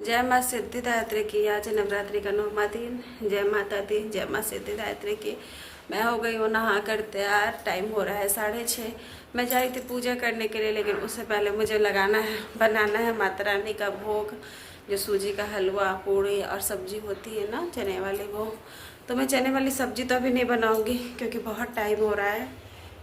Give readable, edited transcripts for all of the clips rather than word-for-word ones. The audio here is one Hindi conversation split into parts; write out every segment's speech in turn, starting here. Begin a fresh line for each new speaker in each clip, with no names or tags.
जय माँ सिद्धिदात्री की। आज नवरात्रि का 9वां दिन। जय माता दी, जय माँ सिद्धिदात्री की। मैं हो गई हूँ नहा कर तैयार। टाइम हो रहा है 6:30। मैं जा रही थी पूजा करने के लिए, लेकिन उससे पहले मुझे बनाना है माता रानी का भोग, जो सूजी का हलवा, पूड़ी और सब्जी होती है ना, चने वाली, वो। तो मैं चने वाली सब्जी तो अभी नहीं बनाऊँगी क्योंकि बहुत टाइम हो रहा है,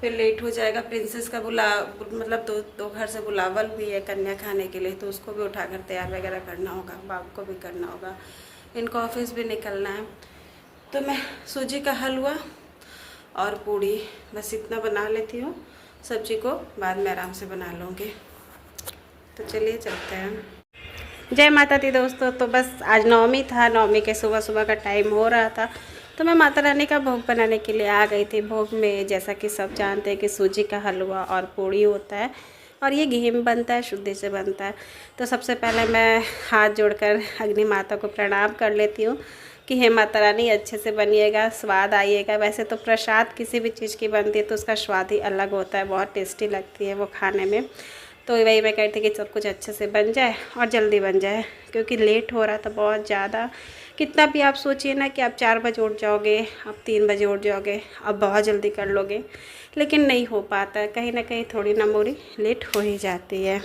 फिर लेट हो जाएगा। प्रिंसेस का मतलब दो घर से बुलावल भी है कन्या खाने के लिए, तो उसको भी उठाकर तैयार वगैरह करना होगा, बाबू को भी करना होगा, इनको ऑफिस भी निकलना है। तो मैं सूजी का हलवा और पूड़ी बस इतना बना लेती हूँ। सब्जी को बाद में आराम से बना लूँगी। तो चलिए चलते हैं। जय माता दी दोस्तों। तो बस आज नवमी था, नवमी के सुबह सुबह का टाइम हो रहा था, तो मैं माता रानी का भोग बनाने के लिए आ गई थी। भोग में जैसा कि सब जानते हैं कि सूजी का हलवा और पूड़ी होता है, और ये घी में बनता है, शुद्धि से बनता है। तो सबसे पहले मैं हाथ जोड़कर अग्नि माता को प्रणाम कर लेती हूँ कि हे माता रानी, अच्छे से बनिएगा, स्वाद आइएगा। वैसे तो प्रसाद किसी भी चीज़ की बनती है तो उसका स्वाद ही अलग होता है, बहुत टेस्टी लगती है वो खाने में। तो वही मैं कहती कि सब कुछ अच्छे से बन जाए और जल्दी बन जाए, क्योंकि लेट हो रहा था बहुत ज़्यादा। कितना भी आप सोचिए ना कि आप 4 बजे उठ जाओगे, आप 3 बजे उठ जाओगे, आप बहुत जल्दी कर लोगे, लेकिन नहीं हो पाता है। कहीं ना कहीं थोड़ी ना मोड़ी लेट हो ही जाती है।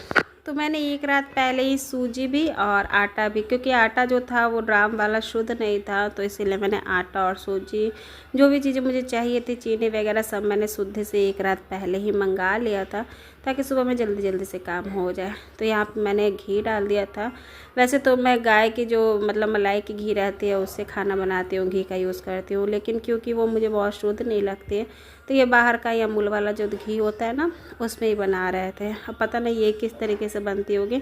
तो मैंने एक रात पहले ही सूजी भी और आटा भी, क्योंकि आटा जो था वो ड्राम वाला शुद्ध नहीं था, तो इसीलिए मैंने आटा और सूजी, जो भी चीज़ें मुझे चाहिए थी, चीनी वगैरह, सब मैंने शुद्ध से एक रात पहले ही मंगा लिया था, ताकि सुबह में जल्दी जल्दी से काम हो जाए। तो यहाँ पे मैंने घी डाल दिया था। वैसे तो मैं गाय की जो मतलब मलाई की घी रहती है उससे खाना बनाती हूँ, घी का यूज़ करती हूँ, लेकिन क्योंकि वो मुझे बहुत शुद्ध नहीं लगती है, तो ये बाहर का या अमूल वाला जो घी होता है ना, उसमें ही बना रहे थे। अब पता नहीं ये किस तरीके से बनती होगी,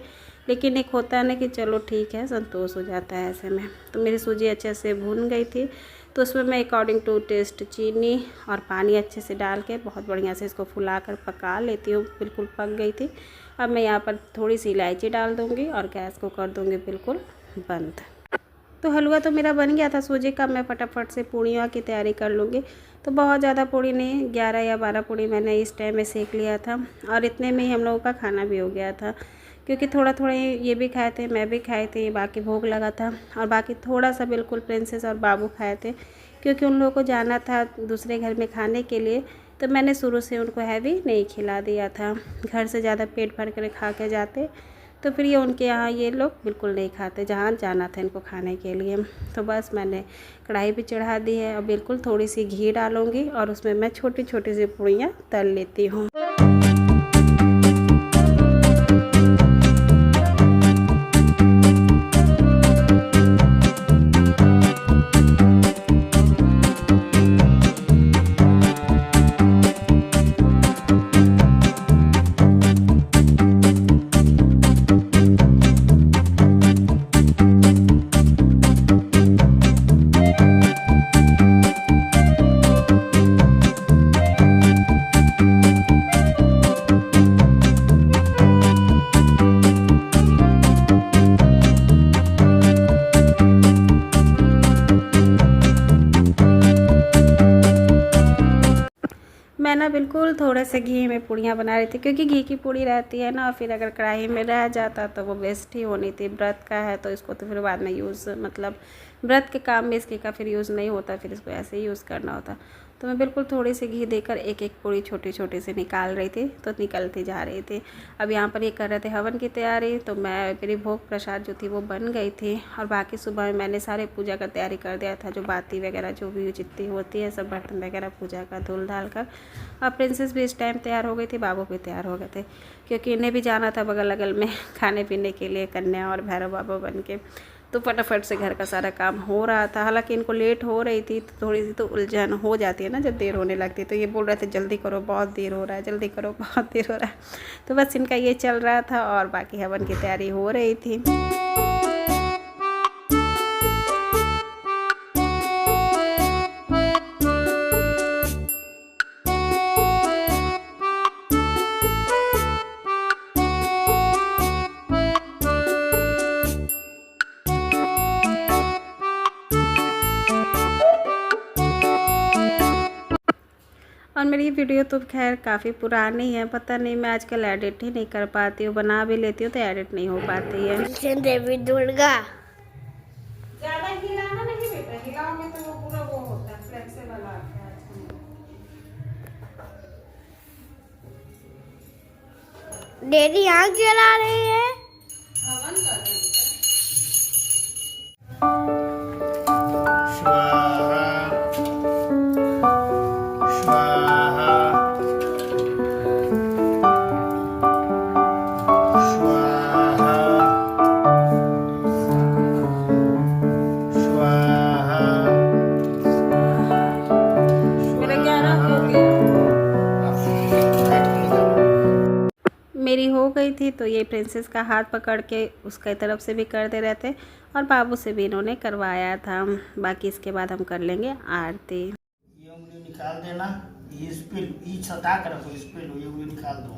लेकिन एक होता है ना कि चलो ठीक है, संतोष हो जाता है ऐसे में। तो मेरी सूजी अच्छे से भून गई थी, तो उसमें मैं अकॉर्डिंग टू टेस्ट चीनी और पानी अच्छे से डाल के बहुत बढ़िया से इसको फुला कर पका लेती हूँ। बिल्कुल पक गई थी। अब मैं यहाँ पर थोड़ी सी इलायची डाल दूँगी और गैस को कर दूँगी बिल्कुल बंद। तो हलवा तो मेरा बन गया था सूजी का। मैं फटाफट से पूड़ियों की तैयारी कर लूँगी। तो बहुत ज़्यादा पूड़ी नहीं, 11 या 12 पूड़ी मैंने इस टाइम में सेक लिया था, और इतने में ही हम लोगों का खाना भी हो गया था, क्योंकि थोड़ा थोड़ा ये भी खाए थे, मैं भी खाए थे, बाकी भोग लगा था, और बाकी थोड़ा सा बिल्कुल प्रिंसेस और बाबू खाए थे, क्योंकि उन लोगों को जाना था दूसरे घर में खाने के लिए। तो मैंने शुरू से उनको हैवी नहीं खिला दिया था। घर से ज़्यादा पेट भर कर खा के जाते, तो फिर ये उनके यहाँ ये लोग बिल्कुल नहीं खाते, जहाँ जाना था इनको खाने के लिए। तो बस मैंने कढ़ाई भी चढ़ा दी है, और बिल्कुल थोड़ी सी घी डालूँगी और उसमें मैं छोटी छोटी सी पूड़ियाँ तल लेती हूँ। मैं ना बिल्कुल थोड़े से घी में पूड़ियाँ बना रही थी, क्योंकि घी की पूड़ी रहती है ना, फिर अगर कढ़ाई में रह जाता तो वो वेस्ट ही होनी थी। व्रत का है तो इसको तो फिर बाद में यूज़, मतलब व्रत के काम में इसकी का फिर यूज़ नहीं होता, फिर इसको ऐसे ही यूज़ करना होता। तो मैं बिल्कुल थोड़ी सी घी देकर एक एक पूड़ी छोटी छोटी से निकाल रही थी, तो निकलती जा रही थी। अब यहाँ पर ये कर रहे थे हवन की तैयारी, तो मैं मेरी भोग प्रसाद जो थी वो बन गई थी, और बाकी सुबह में मैंने सारे पूजा का तैयारी कर दिया था, जो बाती वगैरह जो भी जितनी होती है सब बर्तन वगैरह पूजा का धुल धाल कर। अब प्रिंसेस भी इस टाइम तैयार हो गई थी, बाबू भी तैयार हो गए थे, क्योंकि इन्हें भी जाना था बगल अगल में खाने पीने के लिए, कन्या और भैरव बाबा बन के। तो फटाफट से घर का सारा काम हो रहा था। हालांकि इनको लेट हो रही थी, तो थोड़ी सी तो उलझन हो जाती है ना जब देर होने लगती है। तो ये बोल रहे थे जल्दी करो, बहुत देर हो रहा है, जल्दी करो, बहुत देर हो रहा है। तो बस इनका ये चल रहा था, और बाकी हवन की तैयारी हो रही थी। और मेरी वीडियो तो खैर काफ़ी पुरानी है, पता नहीं मैं आजकल एडिट ही नहीं कर पाती हूँ, बना भी लेती हूँ तो एडिट नहीं हो पाती है।
देवी दुर्गा
ज़्यादा हिलाना नहीं बेटा, हिलाओगे तो वो पूरा वो होता है फ्लेक्सिबल आता है।
डेडी आग जला रही है।
हवन कर रहे हैं। मेरी हो गई थी तो ये प्रिंसेस का हाथ पकड़ के उसके तरफ से भी कर दे रहे थे और बाबू से भी इन्होंने करवाया था। बाकी इसके बाद हम कर लेंगे आरती।
ये उंगली निकाल देना, ये स्पिल सटा कर रखो, स्पिल ये उंगली निकाल दो,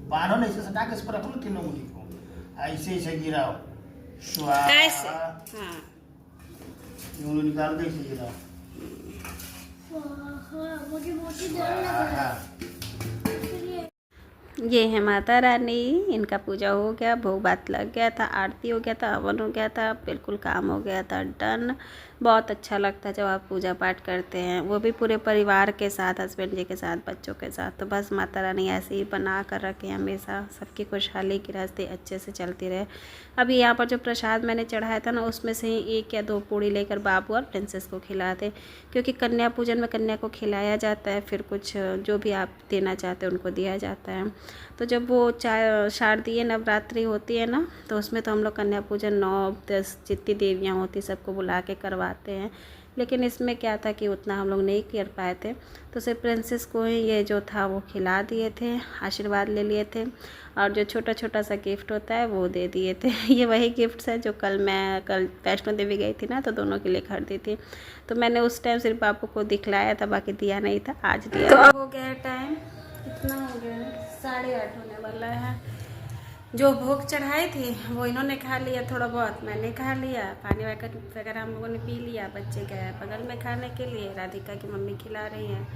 बांधो नहीं, इसे सटा के इस पर रखो ना तीनों उंगली को, ऐसे ऐसे गिराओ,
ऐसे हाँ,
ये उंगली निकाल दे, ऐसे गिराओ।
मुझे मोटी डर लग रहा है।
ये है माता रानी, इनका पूजा हो गया, भोग भात लग गया था, आरती हो गया था, हवन हो गया था, बिल्कुल काम हो गया था डन। बहुत अच्छा लगता है जब आप पूजा पाठ करते हैं, वो भी पूरे परिवार के साथ, हस्बैंड जी के साथ, बच्चों के साथ। तो बस माता रानी ऐसे ही बना कर रखे हमेशा, सबकी खुशहाली गृहस्थी अच्छे से चलती रहे। अभी यहाँ पर जो प्रसाद मैंने चढ़ाया था ना, उसमें से ही 1 या 2 पूड़ी लेकर बाबू और प्रिंसेस को खिलाते, क्योंकि कन्या पूजन में कन्या को खिलाया जाता है, फिर कुछ जो भी आप देना चाहते हैं उनको दिया जाता है। तो जब वो शारदीय नवरात्रि होती है ना, तो उसमें तो हम लोग कन्या पूजन 9-10 जितनी देवियाँ होती सबको बुला के करवाते हैं। लेकिन इसमें क्या था कि उतना हम लोग नहीं कर पाए थे, तो सिर्फ प्रिंसेस को ही ये जो था वो खिला दिए थे, आशीर्वाद ले लिए थे, और जो छोटा छोटा सा गिफ्ट होता है वो दे दिए थे। ये वही गिफ्ट्स है जो कल वैष्णो देवी गई थी ना, तो दोनों के लिए खरीदी थी। तो मैंने उस टाइम सिर्फ बापू को दिखलाया था, बाकी दिया नहीं था, आज दिया। तो अब हो गया टाइम, कितना हो गया, 8:30 होने वाला है। जो भोग चढ़ाई थी वो इन्होंने खा लिया, थोड़ा बहुत मैंने खा लिया, पानी वगैरह हम लोगों ने पी लिया। बच्चे गए बगल में खाने के लिए, राधिका की मम्मी खिला रही हैं।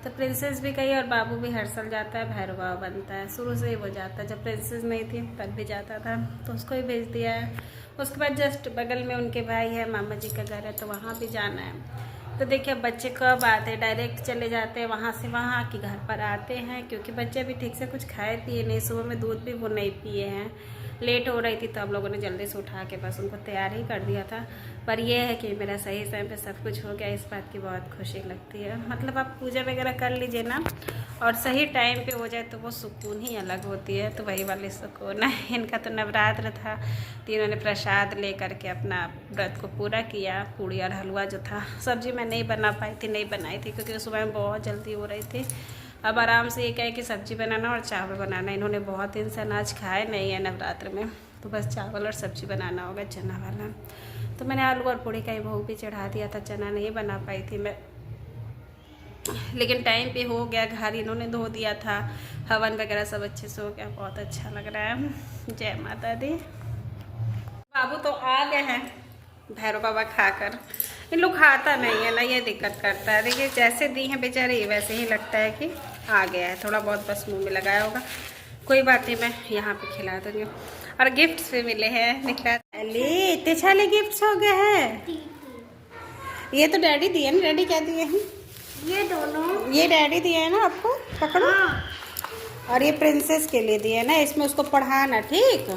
तो प्रिंसेस भी गई और बाबू भी हर साल जाता है, भैरव बाबा बनता है, शुरू से ही वो जाता है। जब प्रिंसेस नहीं थी तब भी जाता था, तो उसको ही भेज दिया है। उसके बाद जस्ट बगल में उनके भाई है, मामा जी का घर है, तो वहाँ भी जाना है। तो देखिए बच्चे कब आते हैं, डायरेक्ट चले जाते हैं वहाँ से वहाँ कि घर पर आते हैं, क्योंकि बच्चे भी ठीक से कुछ खाए पिए नहीं, सुबह में दूध भी वो नहीं पिए हैं। लेट हो रही थी तो हम लोगों ने जल्दी से उठा के बस उनको तैयार ही कर दिया था। पर यह है कि मेरा सही समय पे सब कुछ हो गया, इस बात की बहुत खुशी लगती है। मतलब आप पूजा वगैरह कर लीजिए ना और सही टाइम पे हो जाए तो वो सुकून ही अलग होती है, तो वही वाली सुकून है। इनका तो नवरात्र था, तो इन्होंने प्रसाद ले करके अपना व्रत को पूरा किया। पूड़ी और हलवा जो था, सब्जी मैं नहीं बना पाई थी, नहीं बनाई थी क्योंकि सुबह में बहुत जल्दी हो रही थी। अब आराम से ये कहे कि सब्जी बनाना और चावल बनाना, इन्होंने बहुत दिन से अनाज खाए नहीं है नवरात्र में, तो बस चावल और सब्जी बनाना होगा चना वाला। तो मैंने आलू और पूड़ी का ही भोग भी चढ़ा दिया था, चना नहीं बना पाई थी मैं, लेकिन टाइम पे हो गया। घर इन्होंने धो दिया था, हवन वगैरह सब अच्छे से हो गया, बहुत अच्छा लग रहा है। जय माता दी। बाबू तो आ गए हैं भैरव बाबा खाकर, इन लोग खाता नहीं है ना, ये दिक्कत करता है। देखिए जैसे दी हैं बेचारे वैसे ही लगता है कि आ गया है, थोड़ा बहुत बस मुंह में लगाया होगा, कोई बात नहीं, मैं यहाँ पे खिला दूँगी। और गिफ्ट्स भी मिले हैं, निकला अरे इतने सारे गिफ्ट्स हो गए हैं। ये तो डैडी दिए ना, डैडी क्या दिए हैं?
ये दोनों,
ये डैडी दिए हैं ना आपको, पकड़ो। और ये प्रिंसेस के लिए दिए ना, इसमें उसको पढ़ाना, ठीक?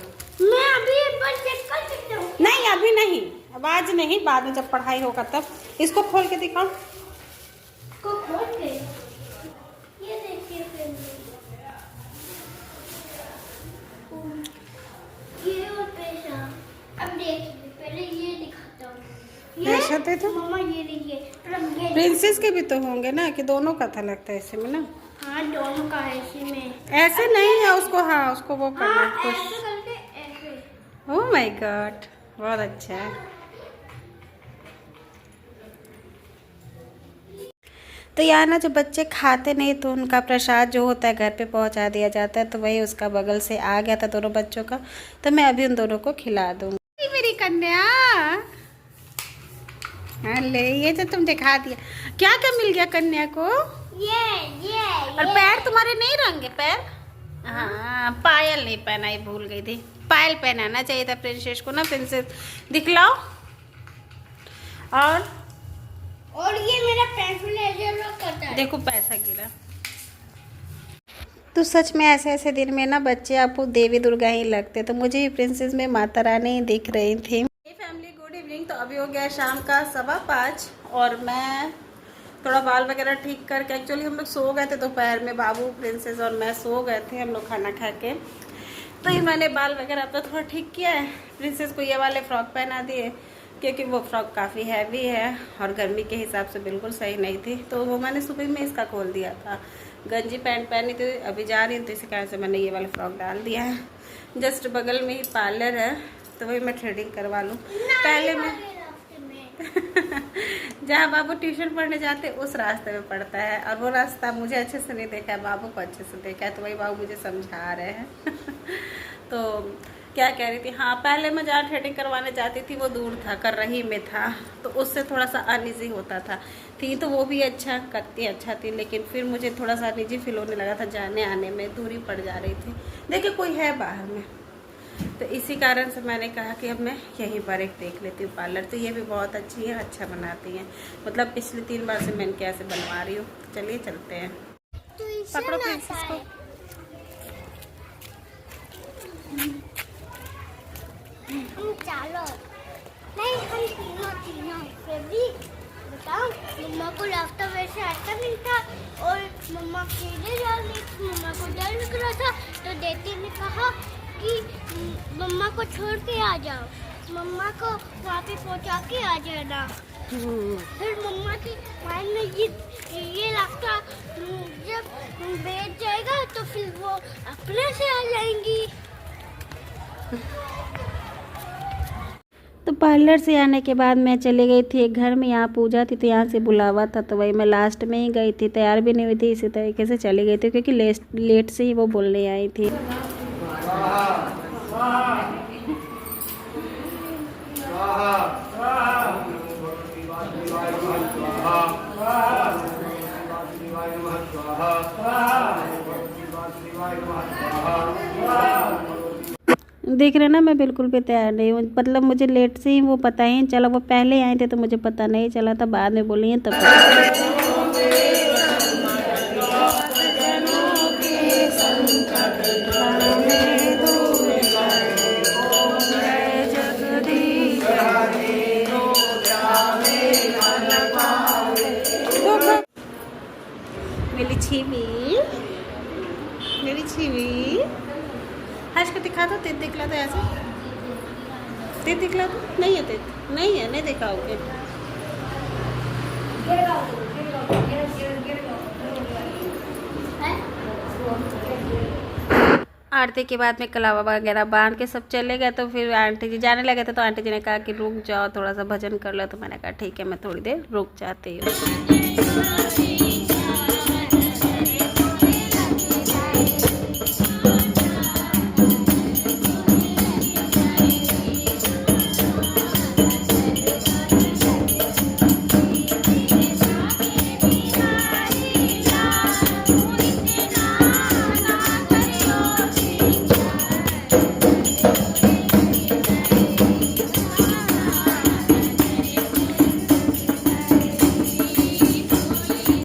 मैं अभी एक बार चेक कर सकता हूँ?
नहीं अभी नहीं, अब आज नहीं, बाद में जब पढ़ाई होगा तब। इसको खोल के दिखाओ,
को खोल के, ये देखिए फ्रेंड्स, ये और पैसा। अब देखिए पहले ये दिखाता हूँ,
पैसा दे दो
मम्मा, ये देखिए
प्रिंसेस के भी तो होंगे ना, कि दोनों का था लगता है इसी में ना।
हाँ दोनों का है इसी में,
ऐसे नहीं है उसको, हाँ उसको वो करना
हाँ
कुछ।
ऐसे करके ऐसे।
ओह माय गॉड, बहुत अच्छा है। तो यार ना, जो बच्चे खाते नहीं तो उनका प्रसाद जो होता है घर पे पहुंचा दिया जाता है, तो वही उसका बगल से आ गया था दोनों बच्चों का, तो मैं अभी उन दोनों को खिला दूंगी। मेरी कन्या, अरे ये तो तुम दिखा दिया, क्या क्या मिल गया कन्या को?
ये
और पैर तुम्हारे नहीं रंगे पैर। हाँ, पायल नहीं पहनाई, भूल गई थी। पायल पहनाना चाहिए था प्रिंसेस को ना। प्रिंसेस दिखलाओ।
और ये मेरा पेंसिल करता है।
देखो पैसा गिरा। तो सच में ऐसे ऐसे दिन में ना बच्चे आपको देवी दुर्गा ही लगते, तो मुझे भी प्रिंसेस में माता रानी दिख रही थी। Family good evening. तो अभी हो गया शाम का 5:15 और मैं थोड़ा बाल वगैरह ठीक करके, एक्चुअली हम लोग सो गए थे दोपहर में, बाबू प्रिंसेस और मैं सो गए थे हम लोग खाना खा के। तो ये मैंने बाल वगैरह अपना थोड़ा ठीक किया है। प्रिंसेस को ये वाले फ्रॉक पहना दिए क्योंकि वो फ्रॉक काफ़ी हैवी है और गर्मी के हिसाब से बिल्कुल सही नहीं थी। तो वो मैंने सुबह में इसका खोल दिया था। गंजी पैंट पहनी थी, अभी जा रही हूँ तो इसी कारण से मैंने ये वाला फ्रॉक डाल दिया है। जस्ट बगल में ही पार्लर है तो वही मैं थ्रेडिंग करवा लूँ। पहले मैं जहाँ बाबू ट्यूशन पढ़ने जाते उस रास्ते में पड़ता है और वो रास्ता मुझे अच्छे से नहीं देखा है, बाबू को अच्छे से देखा है, तो वही बाबू मुझे समझा रहे हैं। तो क्या कह रही थी, हाँ पहले मैं जहाँ थ्रेडिंग करवाने जाती थी वो दूर था, कर रही में था, तो उससे थोड़ा सा अनइजी होता था। थी तो वो भी अच्छा करती अच्छा थी, लेकिन फिर मुझे थोड़ा सा अनइजी फील होने लगा था, जाने आने में दूरी पड़ जा रही थी। देखिए कोई है बाहर में, तो इसी कारण से मैंने कहा कि अब मैं यहीं पर एक देख लेती हूँ पार्लर। तो ये भी बहुत अच्छी है, अच्छा बनाती हैं, मतलब पिछली 3 बार से मैं इनके ऐसे बनवा रही हूँ। चलिए चलते हैं। पकड़ो प्रिंसेस को।
चलो नहीं, हम तीनों फिर भी बताओ। मम्मा को रास्ता वैसे आता नहीं था और मम्मा अकेले जा रही थी, मम्मा को डर लग रहा था, तो देती ने कहा कि मम्मा को छोड़ के आ जाओ, मम्मा को वहाँ पे पहुँचा के आ जाना। फिर मम्मा की माइंड में ये रास्ता जब बैठ जाएगा तो फिर वो अपने से आ जाएंगी।
तो पार्लर से आने के बाद मैं चली गई थी एक घर में, यहाँ पूजा थी तो यहाँ से बुलावा था, तो वही मैं लास्ट में ही गई थी, तैयार भी नहीं हुई थी, इसी तरीके से चली गई थी क्योंकि लेट से ही वो बोलने आई थी। देख रहे ना, मैं बिल्कुल भी तैयार नहीं हूँ, मतलब मुझे लेट से ही वो पता ही चला, वो पहले आए थे तो मुझे पता नहीं चला था, बाद में बोली है तब मेरी छीवी हर्ष को दिखा दो। तेज दिखला दो, ऐसे तेज दिखला दो। नहीं है तेज, नहीं है, नहीं दिखाओगे। आरती के बाद में कलावा वगैरह बांध के सब चले गए, तो फिर आंटी जी जाने लगे थे, तो आंटी जी ने कहा कि रुक जाओ थोड़ा सा भजन कर लो, तो मैंने कहा ठीक है मैं थोड़ी देर रुक जाती हूँ।